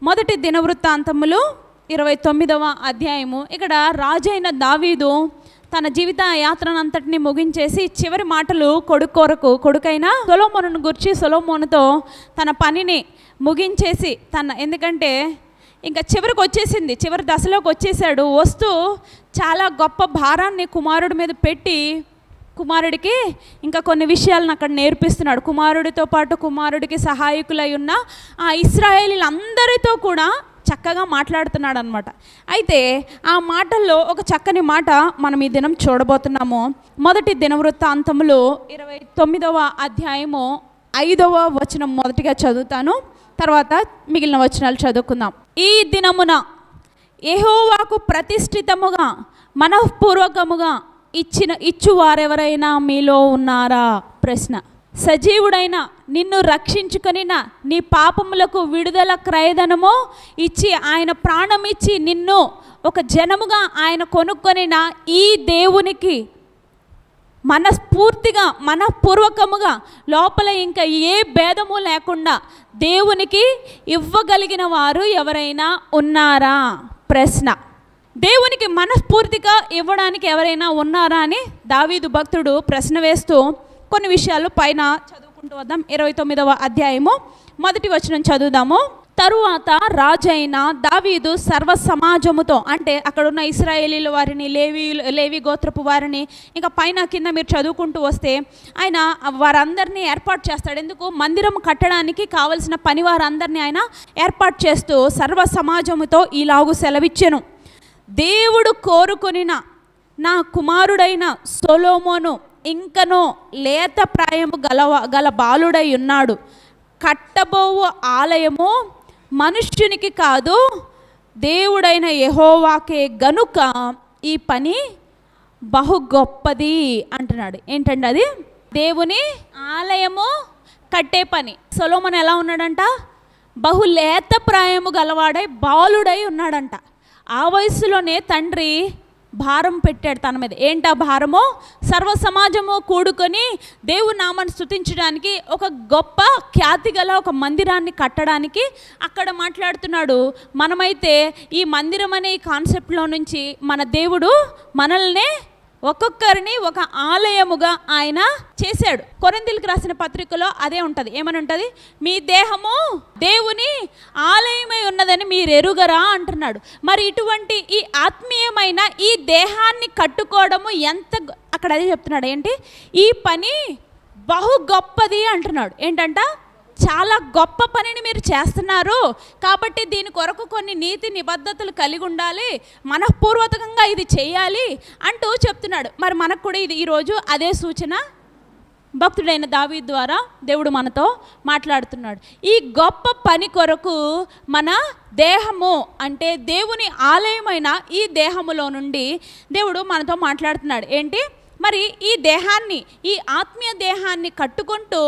మొదటి దినవృత్తాంతములు 29వ అధ్యాయము. ఇక్కడ రాజైన దావీదు తన జీవిత యాత్రనంతటిని ముగించేసి చివరి మాటలు కొడుకైన సొలొమోనును గురించి సొలొమోనుతో తన పనిని ముగించేసి ఎందుకంటే ఇంకా చివరికి వచ్చేసింది, చివరి దశలోకి వచ్చేసాడు. వస్తూ చాలా గొప్ప భారాన్ని కుమారుడి మీద పెట్టి కుమారుడికి ఇంకా కొన్ని విషయాలను అక్కడ నేర్పిస్తున్నాడు. కుమారుడితో పాటు కుమారుడికి సహాయకులై ఉన్న ఆ ఇశ్రాయేలీలందరితో కూడా చక్కగా మాట్లాడుతున్నాడు అనమాట. అయితే ఆ మాటల్లో ఒక చక్కని మాట మనం ఈ దినం చూడబోతున్నాము. మొదటి దినవృత్తాంతములు 29వ అధ్యాయము 5వ వచనం మొదటిగా చదువుతాను, తర్వాత మిగిలిన వచనాలు చదువుకుందాం. ఈ దినమున యెహోవాకు ప్రతిష్ఠితముగా మనఃపూర్వకముగా ఇచ్చువారెవరైనా మీలో ఉన్నారా? ప్రశ్న. సజీవుడైన నిన్ను రక్షించుకొనిన నీ పాపములకు విడుదల క్రయధనము ఇచ్చి ఆయన ప్రాణమిచ్చి నిన్ను ఒక జనముగా ఆయన కొనుక్కొనిన ఈ దేవునికి మనఃపూర్వకముగా లోపల ఇంకా ఏ భేదము లేకుండా దేవునికి ఇవ్వగలిగిన వారు ఎవరైనా ఉన్నారా? ప్రశ్న. దేవునికి మనస్ఫూర్తిగా ఇవ్వడానికి ఎవరైనా ఉన్నారా అని దావీదు భక్తుడు ప్రశ్న వేస్తూ కొన్ని విషయాలు పైన చదువుకుంటూ వద్దాం. 29వ అధ్యాయము మొదటి వచనం చదువుదాము. తరువాత రాజైన దావీదు సర్వ సమాజముతో, అంటే అక్కడున్న ఇశ్రాయేలీల వారిని, లేవి గోత్రపు వారిని, ఇంకా పైన కింద మీరు చదువుకుంటూ వస్తే ఆయన వారందరినీ ఏర్పాటు చేస్తాడు. ఎందుకు? మందిరం కట్టడానికి కావలసిన పని వారందరినీ ఆయన ఏర్పాటు చేస్తూ సర్వ సమాజముతో ఇలాగు సెలవిచ్చెను. దేవుడు కోరుకొనిన నా కుమారుడైన సొలొమోను ఇంకనో లేత ప్రాయము గల బాలుడై ఉన్నాడు. కట్టబోవు ఆలయము మనుష్యునికి కాదు, దేవుడైన యెహోవాకే గనుక ఈ పని బహు గొప్పది అంటున్నాడు. ఏంటండి అది? దేవుని ఆలయము కట్టే పని. సొలొమోను ఎలా ఉన్నాడంట? బహులేత ప్రాయము గలవాడై బాలుడై ఉన్నాడంట. ఆ వయసులోనే తండ్రి భారం పెట్టాడు తన మీద. ఏంటా భారము? సర్వ సమాజము కూడుకొని దేవుని నామాన్ని స్తుతించడానికి, ఒక గొప్ప ఖ్యాతి గల ఒక మందిరాన్ని కట్టడానికి అక్కడ మాట్లాడుతున్నాడు. మనమైతే ఈ మందిరం అనే ఈ కాన్సెప్ట్లో నుంచి మన దేవుడు మనల్ని ఒక్కొక్కరిని ఒక ఆలయముగా ఆయన చేశాడు. కొరింథీయులకు రాసిన పత్రికలో అదే ఉంటుంది. ఏమని ఉంటుంది? మీ దేహము దేవుని ఆలయమై ఉన్నదని మీరు ఎరుగరా అంటున్నాడు. మరి ఇటువంటి ఈ ఆత్మీయమైన ఈ దేహాన్ని కట్టుకోవడము ఎంత, అక్కడ అదే చెప్తున్నాడు. ఏంటి? ఈ పని బహు గొప్పది అంటున్నాడు. ఏంటంట? చాలా గొప్ప పనిని మీరు చేస్తున్నారు కాబట్టి దీని కొరకు కొన్ని నీతి నిబద్ధతలు కలిగి ఉండాలి, మనఃపూర్వకంగా ఇది చేయాలి అంటూ చెప్తున్నాడు. మరి మనకు కూడా ఇది ఈరోజు అదే సూచన భక్తుడైన దావీదు ద్వారా దేవుడు మనతో మాట్లాడుతున్నాడు. ఈ గొప్ప పని కొరకు మన దేహము, అంటే దేవుని ఆలయమైన ఈ దేహములో నుండి దేవుడు మనతో మాట్లాడుతున్నాడు. ఏంటి? మరి ఈ దేహాన్ని, ఈ ఆత్మీయ దేహాన్ని కట్టుకుంటూ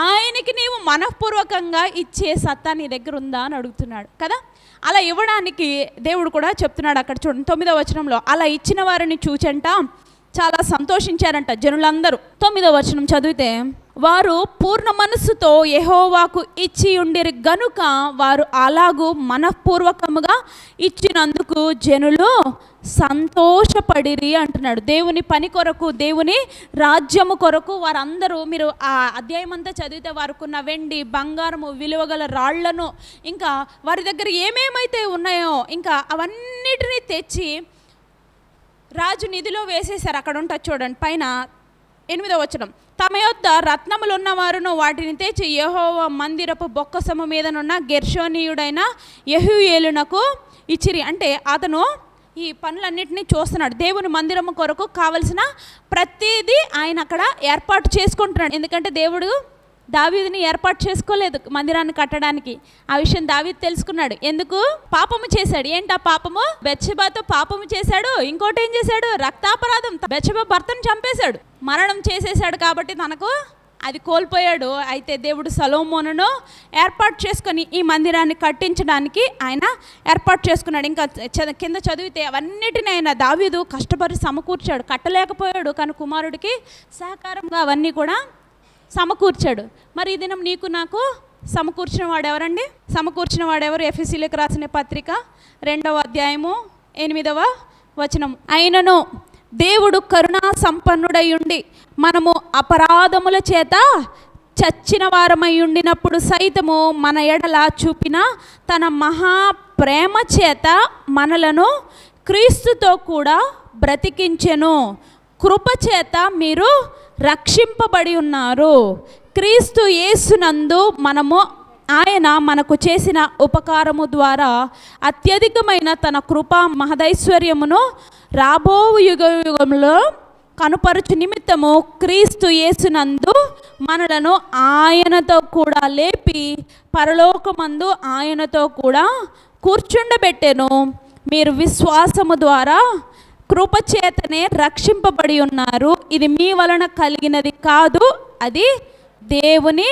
ఆయనకి నీవు మనఃపూర్వకంగా ఇచ్చే సత్తా నీ దగ్గర ఉందా అని అడుగుతున్నాడు కదా. అలా ఇవ్వడానికి దేవుడు కూడా చెప్తున్నాడు. అక్కడ చూడండి 9వ వచనంలో, అలా ఇచ్చిన వారిని చూచంట చాలా సంతోషించారంట జనులందరూ. 9వ వచనం చదివితే, వారు పూర్ణ మనస్సుతో యెహోవాకు ఇచ్చి ఉండిరి గనుక వారు అలాగూ మనఃపూర్వకముగా ఇచ్చినందుకు జనులు సంతోషపడిరి అంటున్నాడు. దేవుని పని కొరకు, దేవుని రాజ్యము కొరకు వారందరూ, మీరు ఆ అధ్యాయం అంతా చదివితే వారుకున్న వెండి, బంగారము, విలువగల రాళ్లను, ఇంకా వారి దగ్గర ఏమేమైతే ఉన్నాయో ఇంకా అవన్నిటినీ తెచ్చి రాజు నిధిలో వేసేశారు. అక్కడ ఉంటుంది చూడండి పైన 8వ వచనం. తమ యొద్ద రత్నములు ఉన్నవారును వాటిని తెచ్చి యెహోవా మందిరపు బొక్కసము మీదనున్న గెర్షోనీయుడైన యెహూయేలునకు ఇచ్చిరి. అంటే అతను ఈ పనులన్నింటినీ చూస్తున్నాడు. దేవుని మందిరము కొరకు కావలసిన ప్రతిదీ ఆయన అక్కడ ఏర్పాటు చేసుకుంటున్నాడు. ఎందుకంటే దేవుడు దావీదుని ఏర్పాటు చేసుకోలేదు మందిరాన్ని కట్టడానికి. ఆ విషయం దావీదు తెలుసుకున్నాడు. ఎందుకు? పాపము చేశాడు. ఏంటి ఆ పాపము? బెత్షెబాతో పాపము చేశాడు. ఇంకోటి ఏం చేశాడు? రక్తాపరాధం. బెత్షెబా భర్తను చంపేశాడు, మరణం చేసేసాడు. కాబట్టి తనకు అది కోల్పోయాడు. అయితే దేవుడు సొలొమోనును ఏర్పాటు చేసుకొని ఈ మందిరాన్ని కట్టించడానికి ఆయన ఏర్పాటు చేసుకున్నాడు. ఇంకా కింద చదివితే అవన్నిటిని ఆయన దావీదు కష్టపడి సమకూర్చాడు. కట్టలేకపోయాడు కానీ కుమారుడికి సహకారంగా అవన్నీ కూడా సమకూర్చాడు. మరి ఈ దినం నీకు నాకు సమకూర్చిన వాడు ఎవరండి? సమకూర్చిన వాడెవరు? ఎఫెసీయులకు రాసిన పత్రిక 2వ అధ్యాయము 8వ వచనం. అయినను దేవుడు కరుణా సంపన్నుడై ఉండి మనము అపరాధముల చేత చచ్చిన వారమై ఉండినప్పుడు సైతము మన ఎడల చూపిన తన మహాప్రేమ చేత మనలను క్రీస్తుతో కూడా బ్రతికించెను. కృపచేత మీరు రక్షింపబడి ఉన్నారు. క్రీస్తు యేసునందు ఆయన మనకు చేసిన ఉపకారము ద్వారా అత్యధికమైన తన కృపా మహదైశ్వర్యమును రాబో యుగంలో కనుపరచు నిమిత్తము క్రీస్తు యేసునందు మనలను ఆయనతో కూడా లేపి పరలోకమందు ఆయనతో కూడా కూర్చుండబెట్టెను. మీరు విశ్వాసము ద్వారా కృపచేతనే రక్షింపబడి ఉన్నారు. ఇది మీ వలన కలిగినది కాదు, అది దేవుని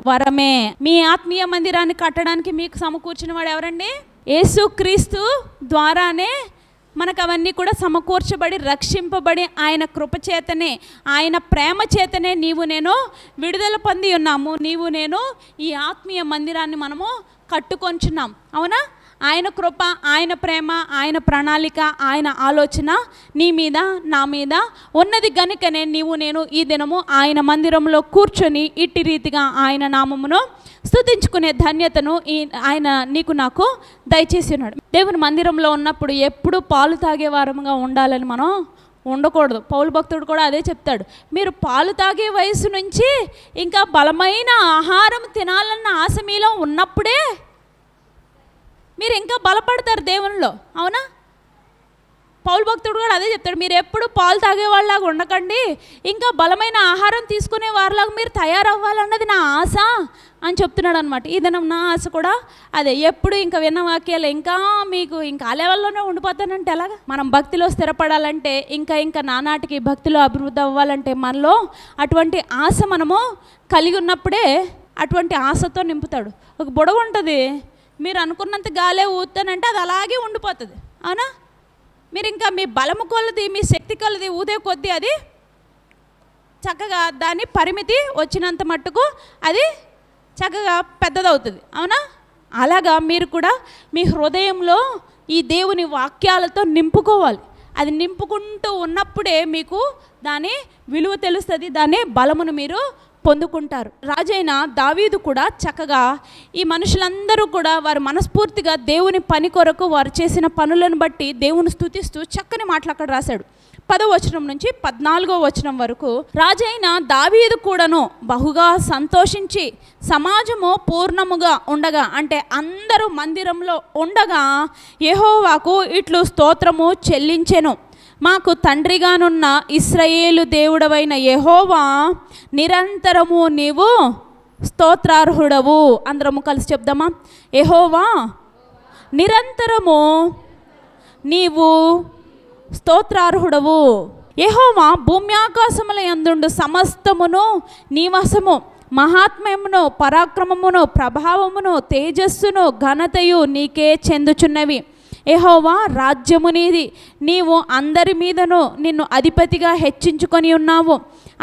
వరమే. మీ ఆత్మీయ మందిరాన్ని కట్టడానికి మీకు సమకూర్చిన వాడు ఎవరండి? యేసుక్రీస్తు ద్వారానే మనకు అవన్నీ కూడా సమకూర్చబడి రక్షింపబడి ఆయన కృపచేతనే ఆయన ప్రేమ చేతనే నీవు నేను విడుదల పొంది ఉన్నాము. నీవు నేను ఈ ఆత్మీయ మందిరాన్ని మనము కట్టుకొంచున్నాం. అవునా? ఆయన కృప, ఆయన ప్రేమ, ఆయన ప్రణాళిక, ఆయన ఆలోచన నీ మీద నా మీద ఉన్నది గనుకనే నీవు నేను ఈ దినము ఆయన మందిరంలో కూర్చొని ఇట్టి రీతిగా ఆయన నామమును స్తుతించుకునే ధన్యతను ఆయన నీకు నాకు దయచేసి ఉన్నాడు. దేవుని మందిరంలో ఉన్నప్పుడు ఎప్పుడు పాలు తాగే వారముగా ఉండాలని మనం ఉండకూడదు. పౌలు భక్తుడు కూడా అదే చెప్తాడు. మీరు పాలు తాగే వయసు నుంచి ఇంకా బలమైన ఆహారం తినాలన్న ఆశ మీలో ఉన్నప్పుడే మీరు ఇంకా బలపడతారు దేవునిలో. అవునా? పౌలు భక్తుడు కూడా అదే చెప్తాడు. మీరు ఎప్పుడు పాలు తాగేవాళ్ళలాగా ఉండకండి, ఇంకా బలమైన ఆహారం తీసుకునే వారిలాగా మీరు తయారవ్వాలన్నది నా ఆశ అని చెప్తున్నాడు అనమాట. ఈ దినం నా ఆశ కూడా అదే. ఎప్పుడు ఇంకా విన్న వాక్యాలు ఇంకా మీకు ఇంకా ఆ లెవెల్లోనే ఉండిపోతానంటే ఎలాగా? మనం భక్తిలో స్థిరపడాలంటే ఇంకా నానాటికి భక్తిలో అభివృద్ధి అవ్వాలంటే మనలో అటువంటి ఆశ మనము కలిగి ఉన్నప్పుడే అటువంటి ఆశతో నింపుతాడు. ఒక బుడగ ఉంటుంది, మీరు అనుకున్నంత గాలే ఊతానంటే అది అలాగే ఉండిపోతుంది. అవునా? మీరు ఇంకా మీ బలము కొలది, మీ శక్తి కొలది ఊదే కొద్దీ అది చక్కగా దాని పరిమితి వచ్చినంత మట్టుకు అది చక్కగా పెద్దదవుతుంది. అవునా? అలాగా మీరు కూడా మీ హృదయంలో ఈ దేవుని వాక్యాలతో నింపుకోవాలి. అది నింపుకుంటూ ఉన్నప్పుడే మీకు దాని విలువ తెలుస్తుంది, దాని బలమును మీరు పొందుకుంటారు. రాజైన దావీదు కూడా చక్కగా ఈ మనుషులందరూ కూడా వారు మనస్ఫూర్తిగా దేవుని పని కొరకు వారు చేసిన పనులను బట్టి దేవుని స్తుతిస్తూ చక్కని మాటలు అక్కడ రాశాడు. 10వ వచనం నుంచి 14వ వచనం వరకు. రాజైన దావీదు కూడాను బహుగా సంతోషించి సమాజము పూర్ణముగా ఉండగా, అంటే అందరూ మందిరంలో ఉండగా, యెహోవాకు ఇట్లు స్తోత్రము చెల్లించెను. మాకు తండ్రిగానున్న ఇశ్రాయేలు దేవుడవైన యెహోవా, నిరంతరము నీవు స్తోత్రార్హుడవు. అందరము కలిసి చెప్దామా? యెహోవా నిరంతరము నీవు స్తోత్రార్హుడవు. యెహోవా భూమి ఆకాశముల యందుండు సమస్తమును నీ వశము. మహాత్మ్యమును, పరాక్రమమును, ప్రభావమును, తేజస్సును, ఘనతయు నీకే చెందుచున్నవి. యెహోవా రాజ్యము నీది, నీవు అందరి మీదను నిన్ను అధిపతిగా హెచ్చించుకొని ఉన్నావు.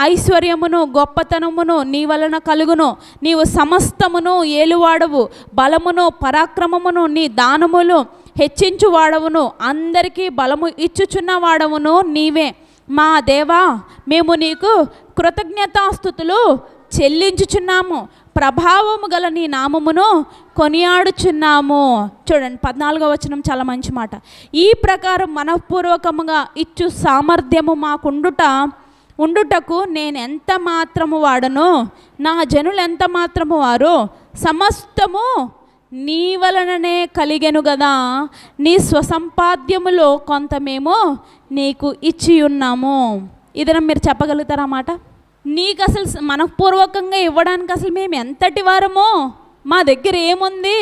ఐశ్వర్యమును గొప్పతనమును నీ వలన కలుగును. నీవు సమస్తమును ఏలువాడవు. బలమును పరాక్రమమును నీ దానములు హెచ్చించువాడవును. అందరికీ బలము ఇచ్చుచున్నవాడవును నీవే. మా దేవా, మేము నీకు కృతజ్ఞతాస్తుతులు చెల్లించుచున్నాము. ప్రభావము గల నీ నామమును కొనియాడుచున్నాము. చూడండి 14వ వచనం చాలా మంచి మాట. ఈ ప్రకారం మనఃపూర్వకముగా ఇచ్చు సామర్థ్యము ఉండుటకు నేను ఎంత మాత్రము వాడను, నా జనులు ఎంత మాత్రము వారు, సమస్తము నీ వలననే కలిగెను గదా. నీ స్వసంపాద్యములో కొంత మేము నీకు ఇచ్చి ఉన్నాము. ఇదన మీరు చెప్పగలుగుతారా మాట? నీకు అసలు మనఃపూర్వకంగా ఇవ్వడానికి అసలు మేము ఎంతటి వారమో, మా దగ్గర ఏముంది,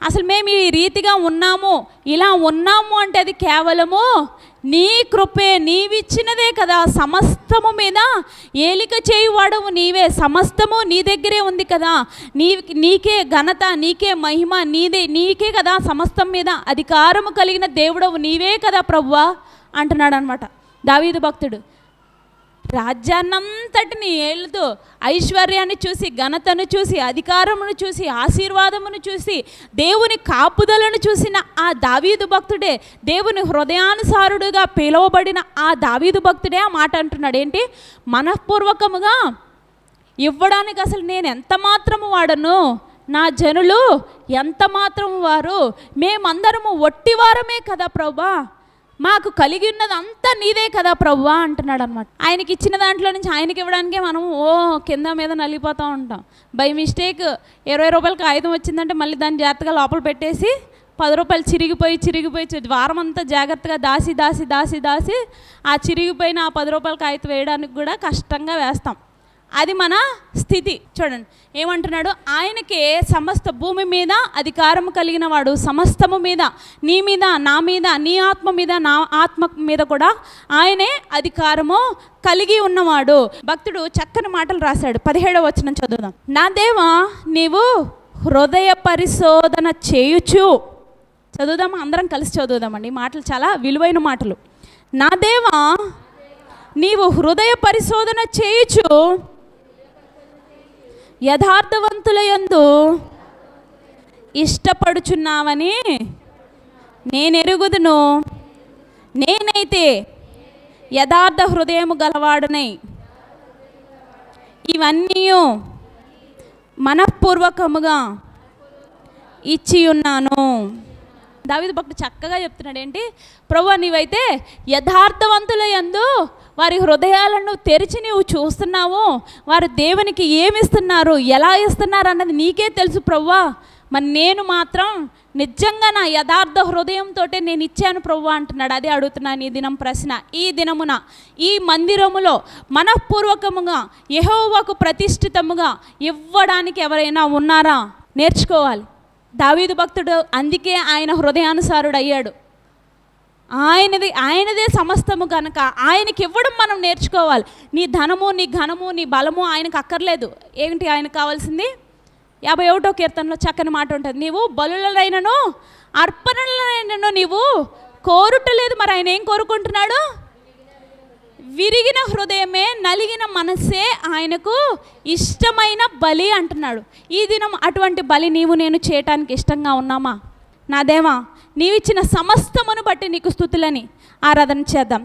అసలు మేము ఈ రీతిగా ఉన్నాము, ఇలా ఉన్నాము అంటే అది కేవలము నీ కృపే, నీవిచ్చినదే కదా. సమస్తము మీద ఏలిక చేయువాడవు నీవే, సమస్తము నీ దగ్గరే ఉంది కదా. నీకే ఘనత, నీకే మహిమ, నీకే కదా సమస్తం మీద అధికారము కలిగిన దేవుడవు నీవే కదా ప్రభువా అంటున్నాడు అనమాట దావీదు భక్తుడు. రాజ్యాన్నంతటిని ఏలుతూ ఐశ్వర్యాన్ని చూసి, ఘనతను చూసి, అధికారమును చూసి, ఆశీర్వాదమును చూసి, దేవుని కాపుదలను చూసిన ఆ దావీదు భక్తుడే, దేవుని హృదయానుసారుడుగా పిలువబడిన ఆ దావీదు భక్తుడే ఆ మాట అంటున్నాడు. ఏంటి? మనఃపూర్వకముగా ఇవ్వడానికి అసలు నేను ఎంత మాత్రము వాడను, నా జనులు ఎంత మాత్రము వారు, మేమందరము ఒట్టివారమే కదా ప్రభువా, మాకు కలిగి ఉన్నది అంతా నీదే కదా ప్రభువా అంటున్నాడు అనమాట. ఆయనకి ఇచ్చిన దాంట్లో నుంచి ఆయనకి ఇవ్వడానికే మనం కింద మీద నలిగిపోతూ ఉంటాం. బై మిస్టేక్ 20 రూపాయలకి కాగితం వచ్చిందంటే మళ్ళీ దాన్ని జాగ్రత్తగా లోపల పెట్టేసి 10 రూపాయలు చిరిగిపోయి వారం అంతా జాగ్రత్తగా దాసి ఆ చిరిగిపోయిన ఆ 10 రూపాయల కాగితం వేయడానికి కూడా కష్టంగా వేస్తాం. అది మన స్థితి. చూడండి ఏమంటున్నాడు, ఆయనకే సమస్త భూమి మీద అధికారం కలిగిన వాడు, సమస్తము మీద, నీ మీద, నా మీద, నీ ఆత్మ మీద, నా ఆత్మ మీద కూడా ఆయనే అధికారము కలిగి ఉన్నవాడు. భక్తుడు చక్కని మాటలు రాశాడు. 17వ వచనం చదువుదాం. నా దేవా, నీవు హృదయ పరిశోధన చేయుచు, చదువుదామా? అందరం కలిసి చదువుదామండి. ఈ మాటలు చాలా విలువైన మాటలు. నా దేవా, నీవు హృదయ పరిశోధన చేయుచు యథార్థవంతుల యందు ఇష్టపడుచున్నావని నేను ఎరుగుదును. నేనైతే యథార్థ హృదయము గలవాడనై ఇవన్నీ మనఃపూర్వకముగా ఇచ్చి ఉన్నాను. దావీదు భక్తుడు చక్కగా చెప్తున్నాడు. ఏంటి? ప్రభువా, నీవైతే యథార్థవంతుల యందు వారి హృదయాలను తెరిచి నీవు చూస్తున్నావు. వారు దేవునికి ఏమి ఇస్తున్నారు, ఎలా ఇస్తున్నారు అన్నది నీకే తెలుసు ప్రభువా. మరి నేను మాత్రం నిజంగా నా యథార్థ హృదయంతో నేను ఇచ్చాను ప్రభువా అంటున్నాడు. అదే అడుగుతున్నాను ఈ దినం ప్రశ్న. ఈ దినమున ఈ మందిరములో మనఃపూర్వకముగా యెహోవాకు ప్రతిష్ఠితముగా ఇవ్వడానికి ఎవరైనా ఉన్నారా? నేర్చుకోవాలి. దావీదు భక్తుడు అందుకే ఆయన హృదయానుసారుడు అయ్యాడు. ఆయనదే సమస్తము కనుక ఆయనకి ఇవ్వడం మనం నేర్చుకోవాలి. నీ ధనము, నీ ఘనము, నీ బలము ఆయనకు అక్కర్లేదు. ఏంటి ఆయనకు కావాల్సింది? 51వ కీర్తనలో చక్కని మాట ఉంటుంది. నీవు బలులైనను అర్పణలైనను నీవు కోరుటలేదు. మరి ఆయన ఏం కోరుకుంటున్నాడు? విరిగిన హృదయమే, నలిగిన మనస్సే ఆయనకు ఇష్టమైన బలి అంటున్నాడు. ఈ దినం అటువంటి బలి నీవు నేను చేయటానికి ఇష్టంగా ఉన్నామా? నా దేవా, నీవిచ్చిన సమస్తమును బట్టి నీకు స్తుతులని ఆరాధన చేద్దాం.